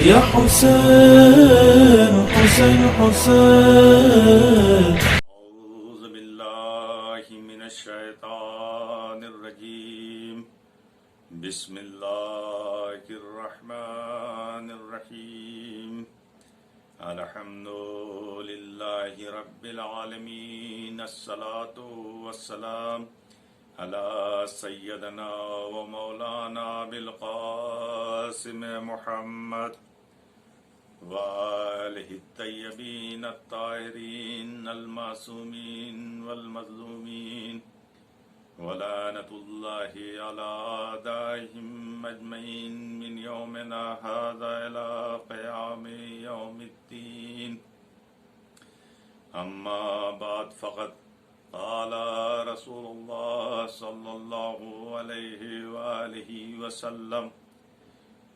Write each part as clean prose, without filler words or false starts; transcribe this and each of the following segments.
يا حسين حسين حسين. أعوذ بالله من الشيطان الرجيم. بسم الله الرحمن الرحيم. الحمد لله رب العالمين. الصلاة والسلام على سيدنا ومولانا بالقاسم محمد وآله الطيبين الطاهرين المعصومين والمظلومين ولعنة الله على أعدائهم أجمعين من يومنا هذا إلى قيام يوم الدين. أما بعد فقد قال رسول الله صلى الله عليه وآله وسلم: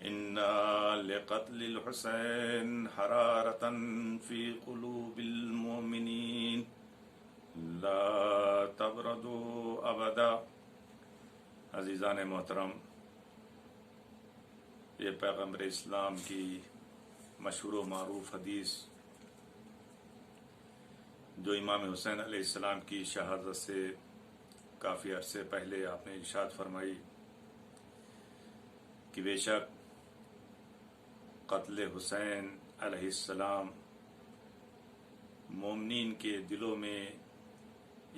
إن لقتل الحسين حرارة في قلوب المؤمنين لا تبردوا ابدا. عزیزان محترم، یہ پیغمبر اسلام کی مشہور و معروف حدیث جو امام حسین علیہ السلام کی شہادت سے کافی عرصے پہلے آپ نے ارشاد فرمائی کہ بے شک قتل حسین علیہ السلام مومنین کے دلوں میں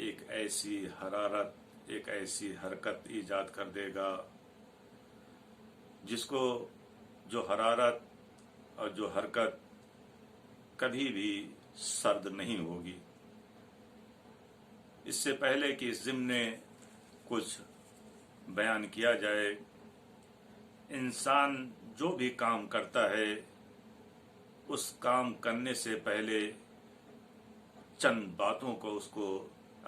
ایک ایسی حرارت، ایک ایسی حرکت ایجاد کر دے گا جس کو جو حرارت اور جو حرکت کبھی بھی سرد نہیں ہوگی. اس سے پہلے کہ اس ضمن کچھ بیان کیا جائے، انسان جو بھی کام کرتا ہے اس کام کرنے سے پہلے چند باتوں کو اس کو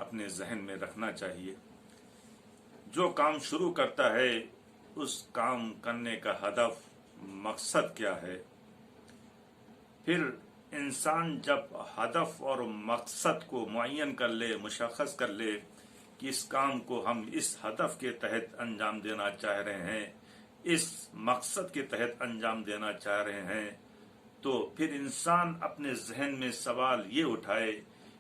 اپنے ذہن میں رکھنا چاہیے. جو کام شروع کرتا ہے اس کام کرنے کا ہدف، مقصد کیا ہے. پھر انسان جب ہدف اور مقصد کو معین کر لے، مشخص کر لے کہ اس کام کو ہم اس ہدف کے تحت انجام دینا چاہ رہے ہیں، اس مقصد کے تحت انجام دینا چاہ رہے ہیں، تو پھر انسان اپنے ذہن میں سوال یہ اٹھائے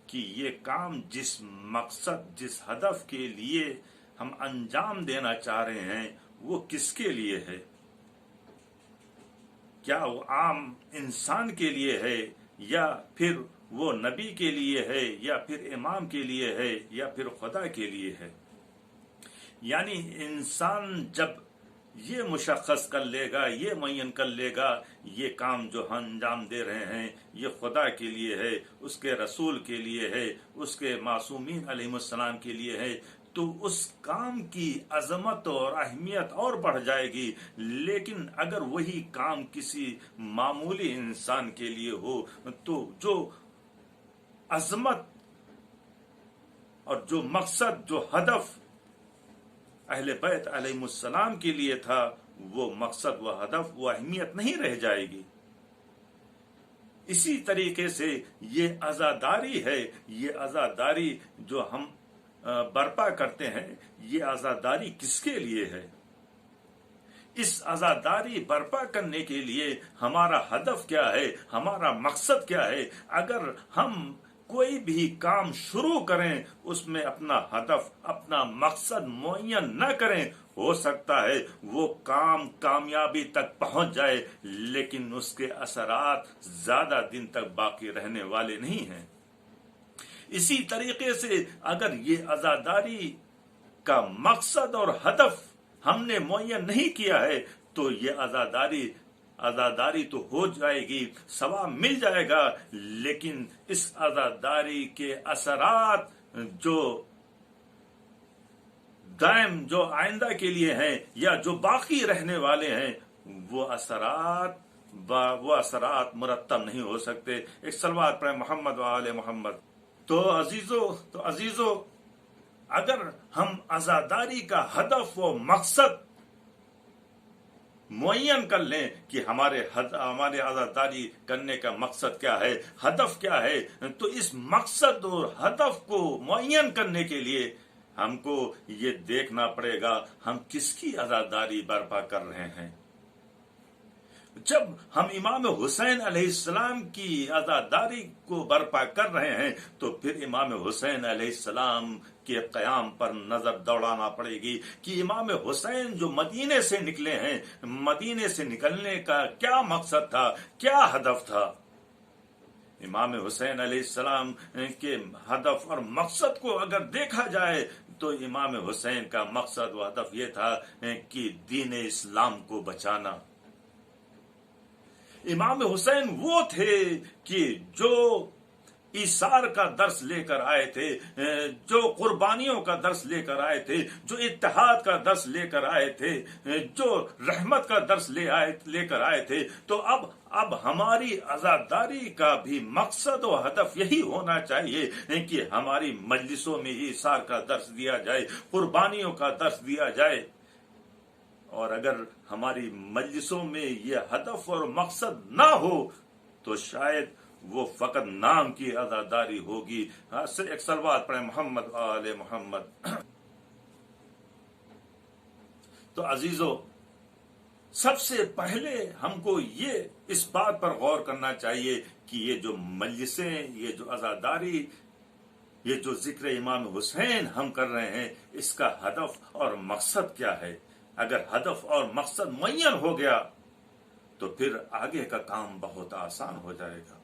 کہ یہ کام جس مقصد، جس ہدف کے لیے ہم انجام دینا چاہ رہے ہیں وہ کس کے لیے ہے؟ کیا وہ عام انسان کے لیے ہے، یا پھر وہ نبی کے لیے ہے، یا پھر امام کے لیے ہے، یا پھر خدا کے لیے ہے؟ یعنی انسان جب یہ مشخص کر لے گا، یہ معین کر لے گا یہ کام جو ہم انجام دے رہے ہیں یہ خدا کے لیے ہے، اس کے رسول کے لیے ہے، اس کے معصومین علیہ السلام کے لیے ہے، تو اس کام کی عظمت اور اہمیت اور بڑھ جائے گی. لیکن اگر وہی کام کسی معمولی انسان کے لیے ہو تو جو عظمت اور جو مقصد، جو ہدف اہل بیت علیہ السلام کے لیے تھا، وہ مقصد، وہ ہدف، وہ اہمیت نہیں رہ جائے گی. اسی طریقے سے یہ عزاداری ہے، یہ عزاداری جو ہم برپا کرتے ہیں، یہ عزاداری کس کے لیے ہے؟ اس عزاداری برپا کرنے کے لیے ہمارا ہدف کیا ہے، ہمارا مقصد کیا ہے؟ اگر ہم کوئی بھی کام شروع کریں اس میں اپنا ہدف، اپنا مقصد معین نہ کریں، ہو سکتا ہے وہ کام کامیابی تک پہنچ جائے لیکن اس کے اثرات زیادہ دن تک باقی رہنے والے نہیں ہیں. اسی طریقے سے اگر یہ عزاداری کا مقصد اور ہدف ہم نے معین نہیں کیا ہے تو یہ عزاداری تو ہو جائے گی، ثواب مل جائے گا، لیکن اس عزاداری کے اثرات جو دائم، جو آئندہ کے لیے ہیں یا جو باقی رہنے والے ہیں، وہ اثرات مرتب نہیں ہو سکتے. ایک صلوات پڑھیں محمد و آل محمد. تو عزیزو اگر ہم عزاداری کا ہدف و مقصد معین کر لیں کہ ہمارے عزاداری کرنے کا مقصد کیا ہے، ہدف کیا ہے، تو اس مقصد اور ہدف کو معین کرنے کے لیے ہم کو یہ دیکھنا پڑے گا ہم کس کی عزاداری برپا کر رہے ہیں. جب ہم امام حسین علیہ السلام کی عزاداری کو برپا کر رہے ہیں تو پھر امام حسین علیہ السلام کے قیام پر نظر دوڑانا پڑے گی کہ امام حسین جو مدینے سے نکلے ہیں، مدینے سے نکلنے کا کیا مقصد تھا، کیا ہدف تھا۔ امام حسین علیہ السلام کے ہدف اور مقصد کو اگر دیکھا جائے تو امام حسین کا مقصد و ہدف یہ تھا کہ دین اسلام کو بچانا۔ امام حسین وہ تھے کہ جو ایثار کا درس لے کر آئے تھے، جو قربانیوں کا درس لے کر آئے تھے، جو اتحاد کا درس لے کر آئے تھے، جو رحمت کا درس لے کر آئے تھے۔ تو اب ہماری عزاداری کا بھی مقصد و ہدف یہی ہونا چاہیے کہ ہماری مجلسوں میں ایثار کا درس دیا جائے، قربانیوں کا درس دیا جائے۔ اور اگر ہماری مجلسوں میں یہ ہدف اور مقصد نہ ہو تو شاید وہ فقط نام کی عزاداری ہوگی۔ ایک صلوات پڑھیں محمد آل محمد۔ تو عزیزو، سب سے پہلے ہم کو اس بات پر غور کرنا چاہیے کہ یہ جو مجلسیں، یہ جو عزاداری، یہ جو ذکر امام حسین ہم کر رہے ہیں، اس کا ہدف اور مقصد کیا ہے۔ اگر ہدف اور مقصد معین ہو گیا تو پھر آگے کا کام بہت آسان ہو جائے گا۔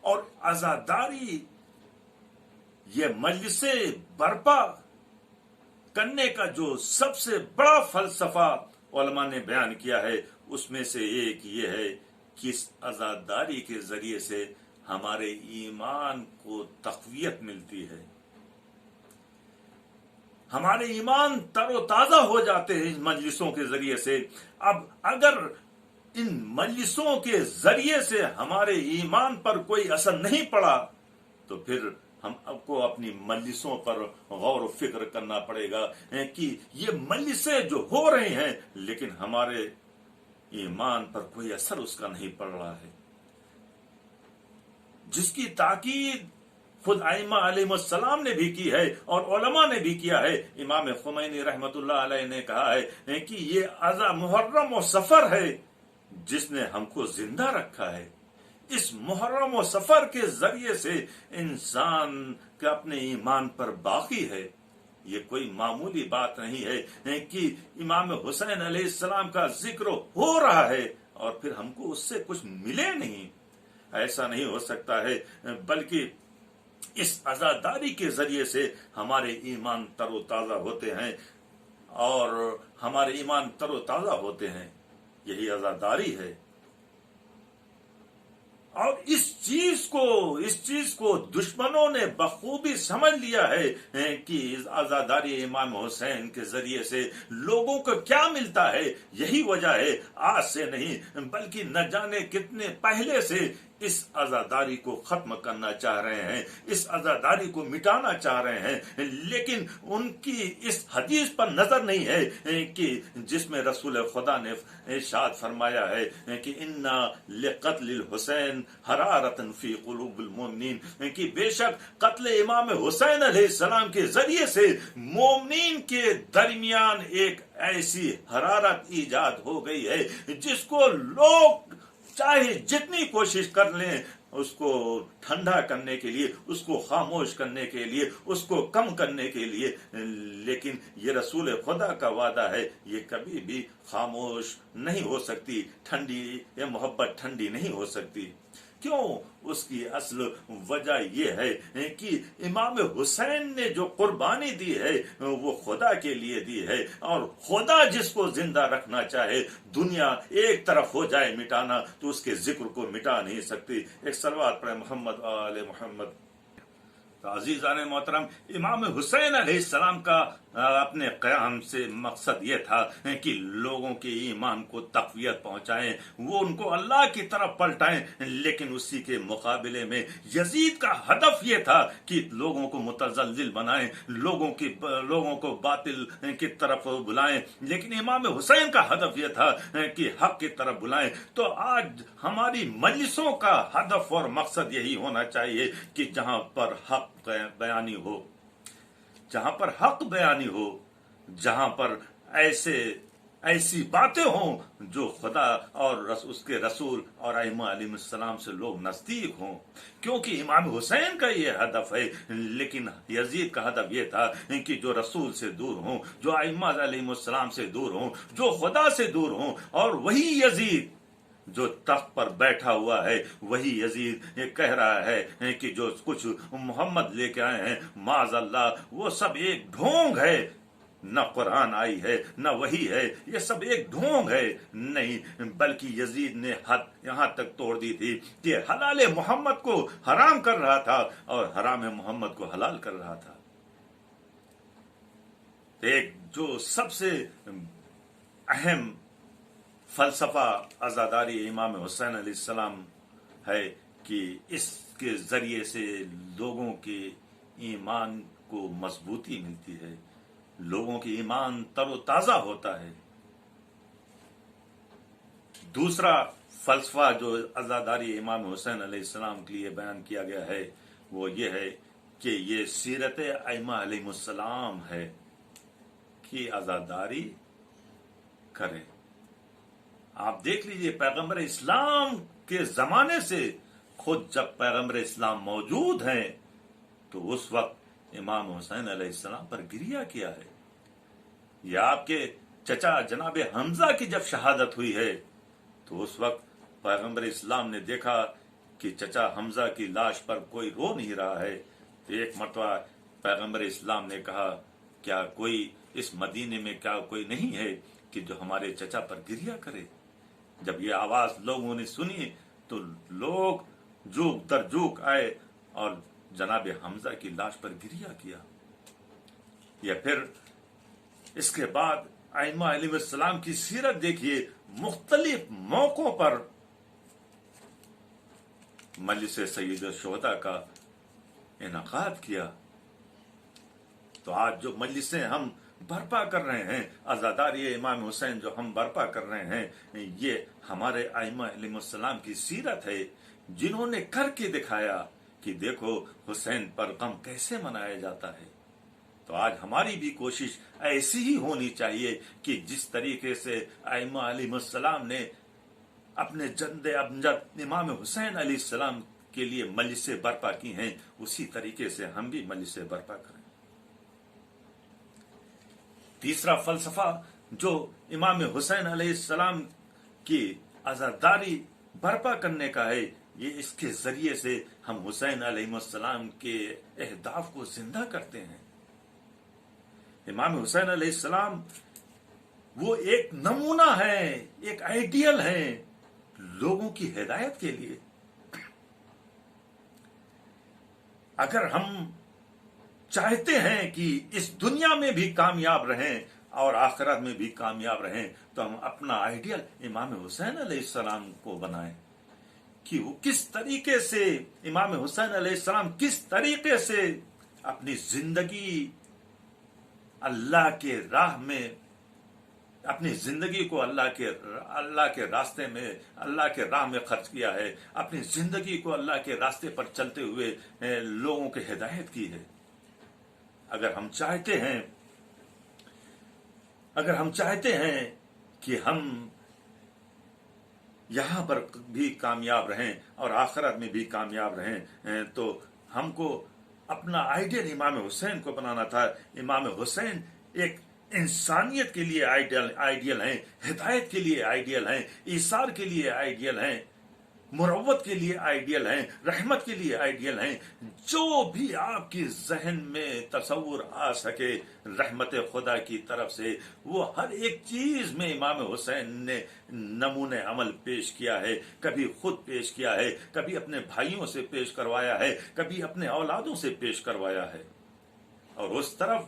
اور عزاداری، یہ مجلسیں برپا کرنے کا جو سب سے بڑا فلسفہ علماء نے بیان کیا ہے، اس میں سے ایک یہ ہے کہ اس عزاداری کے ذریعے سے ہمارے ایمان کو تقویت ملتی ہے، ہمارے ایمان تر و تازہ ہو جاتے ہیں ان مجلسوں کے ذریعے سے۔ اب اگر ان مجلسوں کے ذریعے سے ہمارے ایمان پر کوئی اثر نہیں پڑا تو پھر ہم کو اپنی مجلسوں پر غور و فکر کرنا پڑے گا کہ یہ مجلسیں جو ہو رہی ہیں لیکن ہمارے ایمان پر کوئی اثر اس کا نہیں پڑ رہا ہے، جس کی تاکید خود ائمہ علیہ السلام نے بھی کی ہے اور علماء نے بھی کیا ہے۔ امام خمینی رحمت اللہ علیہ نے کہا ہے کہ یہ محرم و سفر ہے جس نے ہم کو زندہ رکھا ہے۔ اس محرم و سفر کے ذریعے سے انسان کے اپنے ایمان پر باقی ہے۔ یہ کوئی معمولی بات نہیں ہے کہ امام حسین علیہ السلام کا ذکر ہو رہا ہے اور پھر ہم کو اس سے کچھ ملے نہیں، ایسا نہیں ہو سکتا ہے، بلکہ اس عزاداری کے ذریعے سے ہمارے ایمان تر و تازہ ہوتے ہیں، اور ہمارے ایمان تر و تازہ ہوتے ہیں، یہی عزاداری ہے۔ اور اس چیز کو دشمنوں نے بخوبی سمجھ لیا ہے کہ عزاداری امام حسین کے ذریعے سے لوگوں کو کیا ملتا ہے۔ یہی وجہ ہے، آج سے نہیں بلکہ نہ جانے کتنے پہلے سے اس عزاداری کو ختم کرنا چاہ رہے ہیں، اس عزاداری کو مٹانا چاہ رہے ہیں، لیکن ان کی اس حدیث پر نظر نہیں ہے کہ جس میں رسول خدا نے ارشاد فرمایا ہے کہ انا لقتل الحسین حرارۃ فی قلوب المؤمنین، کہ بے شک قتل امام حسین علیہ السلام کے ذریعے سے مومنین کے درمیان ایک ایسی حرارت ایجاد ہو گئی ہے جس کو لوگ چاہے جتنی کوشش کر لیں اس کو ٹھنڈا کرنے کے لیے، اس کو خاموش کرنے کے لیے، اس کو کم کرنے کے لیے، لیکن یہ رسول خدا کا وعدہ ہے، یہ کبھی بھی خاموش نہیں ہو سکتی، ٹھنڈی یا محبت ٹھنڈی نہیں ہو سکتی۔ کیوں؟ اس کی اصل وجہ یہ ہے کہ امام حسین نے جو قربانی دی ہے وہ خدا کے لیے دی ہے، اور خدا جس کو زندہ رکھنا چاہے، دنیا ایک طرف ہو جائے مٹانا تو اس کے ذکر کو مٹا نہیں سکتی۔ ایک صلوات پڑھیں محمد آل محمد۔ عزیزان محترم، امام حسین علیہ السلام کا اپنے قیام سے مقصد یہ تھا کہ لوگوں کے ایمان کو تقویت پہنچائیں، وہ ان کو اللہ کی طرف پلٹائیں، لیکن اسی کے مقابلے میں یزید کا ہدف یہ تھا کہ لوگوں کو متزلزل بنائیں، لوگوں کو باطل کی طرف بلائیں، لیکن امام حسین کا ہدف یہ تھا کہ حق کی طرف بلائیں۔ تو آج ہماری مجلسوں کا ہدف اور مقصد یہی ہونا چاہیے کہ جہاں پر حق بیانی ہو، جہاں پر ایسے ایسی باتیں ہوں جو خدا اور اس کے رسول اور ائمہ علیہ السلام سے لوگ نزدیک ہوں، کیونکہ امام حسین کا یہ ہدف ہے۔ لیکن یزید کا ہدف یہ تھا کہ جو رسول سے دور ہوں، جو ائمہ علیہ السلام سے دور ہوں، جو خدا سے دور ہوں، اور وہی یزید جو تخت پر بیٹھا ہوا ہے، وہی یزید یہ کہہ رہا ہے کہ جو کچھ محمد لے کے آئے ہیں معاذ اللہ وہ سب ایک ڈھونگ ہے، نہ قرآن آئی ہے نہ وہی ہے، یہ سب ایک ڈھونگ ہے۔ نہیں، بلکہ یزید نے حد یہاں تک توڑ دی تھی کہ حلال محمد کو حرام کر رہا تھا اور حرام محمد کو حلال کر رہا تھا۔ ایک جو سب سے اہم فلسفہ عزاداری امام حسین علیہ السلام ہے کہ اس کے ذریعے سے لوگوں کے ایمان کو مضبوطی ملتی ہے، لوگوں کی ایمان تر و تازہ ہوتا ہے۔ دوسرا فلسفہ جو عزاداری امام حسین علیہ السلام کے لیے بیان کیا گیا ہے وہ یہ ہے کہ یہ سیرت ائمہ علیہ السلام ہے کہ عزاداری کرے۔ آپ دیکھ لیجئے پیغمبر اسلام کے زمانے سے خود جب پیغمبر اسلام موجود ہیں تو اس وقت امام حسین علیہ السلام پر گریہ کیا ہے۔ یا آپ کے چچا جناب حمزہ کی جب شہادت ہوئی ہے تو اس وقت پیغمبر اسلام نے دیکھا کہ چچا حمزہ کی لاش پر کوئی رو نہیں رہا ہے، تو ایک مرتبہ پیغمبر اسلام نے کہا کیا کوئی اس مدینے میں کیا کوئی نہیں ہے کہ جو ہمارے چچا پر گریہ کرے؟ جب یہ آواز لوگوں نے سنی تو لوگ جوک در جوک آئے اور جناب حمزہ کی لاش پر گریہ کیا۔ یا پھر اس کے بعد ائمہ علیہ السلام کی سیرت دیکھیے، مختلف موقعوں پر مجلس سید الشہداء کا انعقاد کیا۔ تو آج جو مجلسیں ہم برپا کر رہے ہیں، عزاداری امام حسین جو ہم برپا کر رہے ہیں، یہ ہمارے ائمہ علیہ السلام کی سیرت ہے جنہوں نے کر کے دکھایا کہ دیکھو حسین پر غم کیسے منایا جاتا ہے۔ تو آج ہماری بھی کوشش ایسی ہی ہونی چاہیے کہ جس طریقے سے ائمہ علیہ السلام نے اپنے جد امجد امام حسین علیہ السلام کے لیے مجلسیں برپا کی ہیں، اسی طریقے سے ہم بھی مجلسیں برپا کریں۔ تیسرا فلسفہ جو امام حسین علیہ السلام کی عزاداری برپا کرنے کا ہے، یہ اس کے ذریعے سے ہم حسین علیہ السلام کے اہداف کو زندہ کرتے ہیں۔ امام حسین علیہ السلام وہ ایک نمونہ ہے، ایک آئیڈیل ہے لوگوں کی ہدایت کے لیے۔ اگر ہم چاہتے ہیں کہ اس دنیا میں بھی کامیاب رہیں اور آخرت میں بھی کامیاب رہیں تو ہم اپنا آئیڈیل امام حسین علیہ السلام کو بنائیں کہ وہ کس طریقے سے امام حسین علیہ السلام کس طریقے سے اپنی زندگی اللہ کے راہ میں، اپنی زندگی کو اللہ کے راستے میں، اللہ کے راہ میں خرچ کیا ہے، اپنی زندگی کو اللہ کے راستے پر چلتے ہوئے لوگوں کی ہدایت کی ہے۔ اگر ہم چاہتے ہیں کہ ہم یہاں پر بھی کامیاب رہیں اور آخرت میں بھی کامیاب رہیں تو ہم کو اپنا آئیڈیل امام حسین کو بنانا تھا۔ امام حسین ایک انسانیت کے لیے آئیڈیل ہیں، ہدایت کے لیے آئیڈیل ہیں، ایثار کے لیے آئیڈیل ہیں، مروت کے لیے آئیڈیل ہیں، رحمت کے لیے آئیڈیل ہیں۔ جو بھی آپ کی ذہن میں تصور آ سکے رحمت خدا کی طرف سے، وہ ہر ایک چیز میں امام حسین نے نمونہ عمل پیش کیا ہے۔ کبھی خود پیش کیا ہے، کبھی اپنے بھائیوں سے پیش کروایا ہے، کبھی اپنے اولادوں سے پیش کروایا ہے۔ اور اس طرف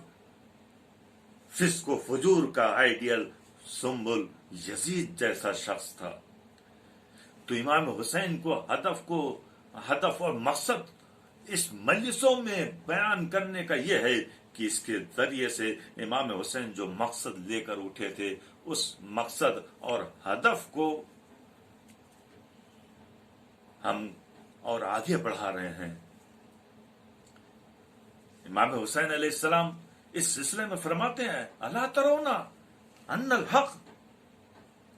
فسق و فجور کا آئیڈیل سنبل یزید جیسا شخص تھا۔ تو امام حسین کو ہدف اور مقصد اس مجلسوں میں بیان کرنے کا یہ ہے کہ اس کے ذریعے سے امام حسین جو مقصد لے کر اٹھے تھے اس مقصد اور ہدف کو ہم اور آگے بڑھا رہے ہیں۔ امام حسین علیہ السلام اس سلسلے میں فرماتے ہیں الا ترون ان الحق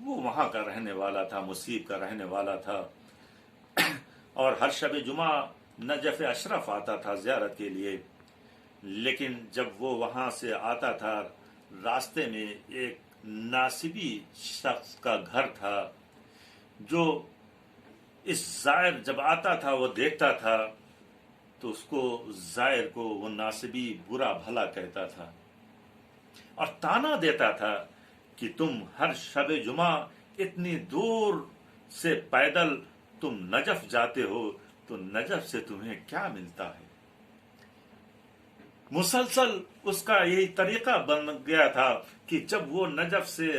وہ وہاں کا رہنے والا تھا، مصیب کا رہنے والا تھا، اور ہر شب جمعہ نجف اشرف آتا تھا زیارت کے لیے. لیکن جب وہ وہاں سے آتا تھا، راستے میں ایک ناصبی شخص کا گھر تھا، جو اس زائر جب آتا تھا وہ دیکھتا تھا تو اس کو زائر کو وہ ناصبی برا بھلا کہتا تھا اور تانا دیتا تھا کہ تم ہر شب جمعہ اتنی دور سے پیدل تم نجف جاتے ہو تو نجف سے تمہیں کیا ملتا ہے. مسلسل اس کا یہی طریقہ بن گیا تھا کہ جب وہ نجف سے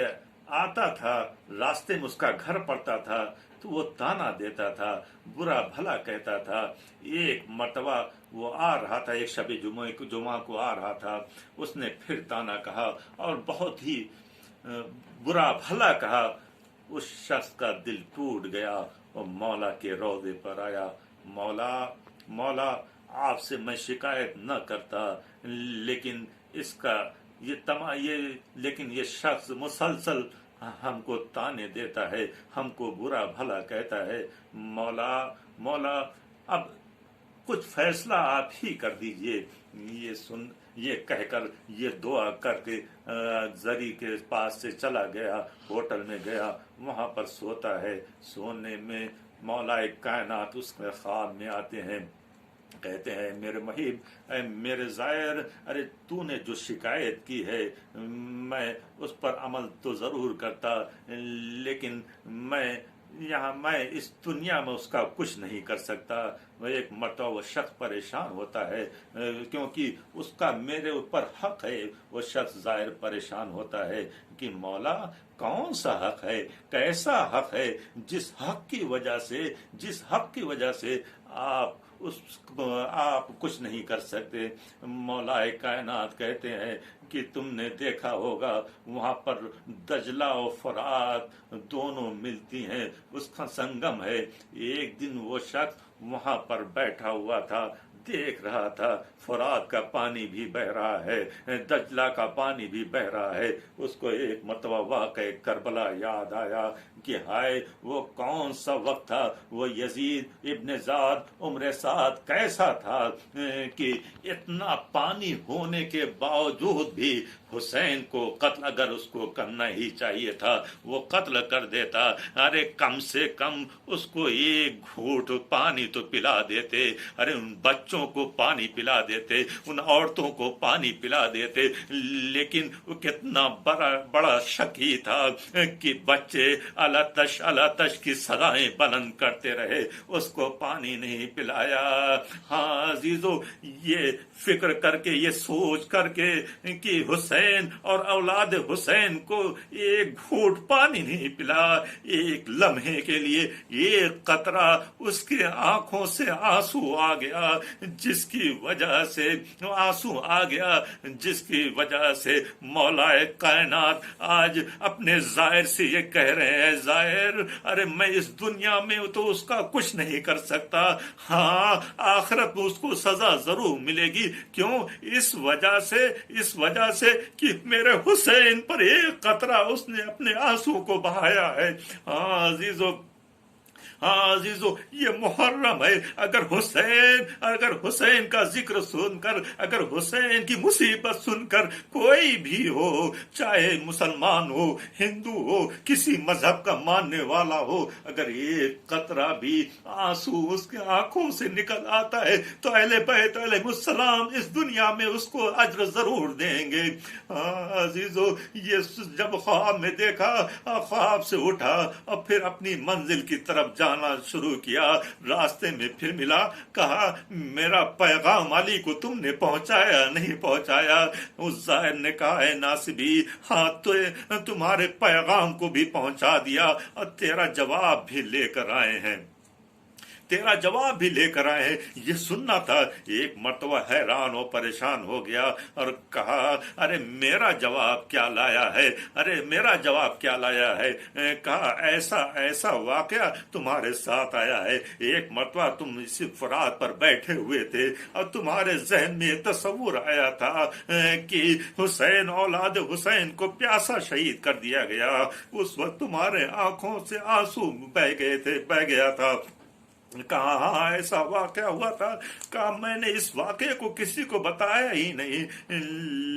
آتا تھا، راستے میں اس کا گھر پڑتا تھا تو وہ تانا دیتا تھا، برا بھلا کہتا تھا. ایک مرتبہ وہ آ رہا تھا، ایک شب جمعہ کو آ رہا تھا، اس نے پھر تانا کہا اور بہت ہی برا بھلا کہا. اس شخص کا دل ٹوٹ گیا اور مولا کے روضے پر آیا. مولا آپ سے میں شکایت نہ کرتا، لیکن یہ شخص مسلسل ہم کو تانے دیتا ہے، ہم کو برا بھلا کہتا ہے. مولا اب کچھ فیصلہ آپ ہی کر دیجئے. یہ کہہ کر یہ دعا کر کے زری کے پاس سے چلا گیا، ہوٹل میں گیا، وہاں پر سوتا ہے. سونے میں مولا کائنات اس کے خواب میں آتے ہیں، کہتے ہیں میرے محب، اے میرے زائر، ارے تو نے جو شکایت کی ہے میں اس پر عمل تو ضرور کرتا، لیکن میں اس دنیا میں اس کا کچھ نہیں کر سکتا. وہ ایک مرتبہ وہ شخص پریشان ہوتا ہے کیونکہ اس کا میرے اوپر حق ہے. وہ شخص زائر پریشان ہوتا ہے کہ مولا کون سا حق ہے، کیسا حق ہے جس حق کی وجہ سے آپ کچھ نہیں کر سکتے. مولا کائنات کہتے ہیں کہ تم نے دیکھا ہوگا وہاں پر دجلہ و فرات دونوں ملتی ہیں، اس کا سنگم ہے. ایک دن وہ شخص وہاں پر بیٹھا ہوا تھا، دیکھ رہا تھا فرات کا پانی بھی بہ رہا ہے، دجلہ کا پانی بھی بہ رہا ہے. اس کو ایک مرتبہ واقع کربلا یاد آیا کہ ہائے وہ کون سا وقت تھا، وہ یزید ابن زاد عمر سعد کیسا تھا کہ اتنا پانی ہونے کے باوجود بھی حسین کو قتل اگر اس کو کرنا ہی چاہیے تھا وہ قتل کر دیتا. ارے کم سے کم اس کو ایک گھونٹ پانی تو پلا دیتے، ارے ان بچوں کو پانی پلا دیتے، ان عورتوں کو پانی پلا دیتے. لیکن وہ کتنا بڑا شکی تھا کہ بچے الاتش کی صدائیں بلند کرتے رہے، اس کو پانی نہیں پلایا. ہاں عزیزو، یہ فکر کر کے، یہ سوچ کر کے کہ حسین اور اولاد حسین کو ایک گھونٹ پانی نہیں پلا، ایک لمحے کے لیے ایک قطرہ اس کے آنکھوں سے آنسو آ گیا، جس کی وجہ سے مولا کائنات آج اپنے زائر سے یہ کہہ رہے ہیں، زائر ارے میں اس دنیا میں تو اس کا کچھ نہیں کر سکتا، ہاں آخرت میں اس کو سزا ضرور ملے گی. کیوں؟ اس وجہ سے کہ میرے حسین پر ایک قطرہ اس نے اپنے آنسو کو بہایا ہے. ہاں عزیزو یہ محرم ہے. اگر حسین کا ذکر سن کر، اگر حسین کی مصیبت سن کر کوئی بھی ہو، چاہے مسلمان ہو، ہندو ہو، کسی مذہب کا ماننے والا ہو، اگر ایک قطرہ بھی آنسو اس کے آنکھوں سے نکل آتا ہے تو اہل بیت علیہ السلام اس دنیا میں اس کو اجر ضرور دیں گے. عزیزو یہ جب خواب میں دیکھا، خواب سے اٹھا اور پھر اپنی منزل کی طرف جانا شروع کیا. راستے میں پھر ملا، کہا میرا پیغام علی کو تم نے پہنچایا نہیں پہنچایا؟ اس زائر نے کہا اے ناصبی، ہاں تو تمہارے پیغام کو بھی پہنچا دیا اور تیرا جواب بھی لے کر آئے ہیں. تیرا جواب بھی لے کر آئے ہیں، یہ سننا تھا۔ ایک مرتبہ حیران و پریشان ہو گیا اور کہا ارے میرا جواب کیا لایا ہے، ارے میرا جواب کیا لایا ہے؟ کہا ایسا واقعہ تمہارے ساتھ آیا ہے، ایک مرتبہ تم اسی فرات پر بیٹھے ہوئے تھے اور تمہارے ذہن میں تصور آیا تھا کہ حسین اولاد حسین کو پیاسا شہید کر دیا گیا، اس وقت تمہارے آنکھوں سے آنسو بہ گیا تھا۔ کہا ہاں ایسا واقعہ ہوا تھا۔ کہا میں نے اس واقعے کو کسی کو بتایا ہی نہیں،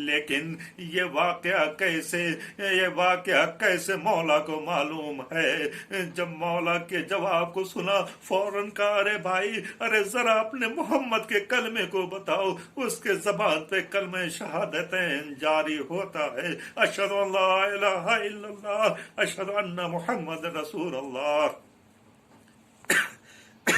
لیکن یہ واقعہ کیسے مولا کو معلوم ہے؟ جب مولا کے جواب کو سنا فوراً کہا ارے بھائی، ارے ذرا اپنے محمد کے کلمے کو بتاؤ۔ اس کے زبان پہ کلمہ شہادتین جاری ہوتا ہے، اشہد ان لا الہ الا اللہ اشہد ان محمد رسول اللہ۔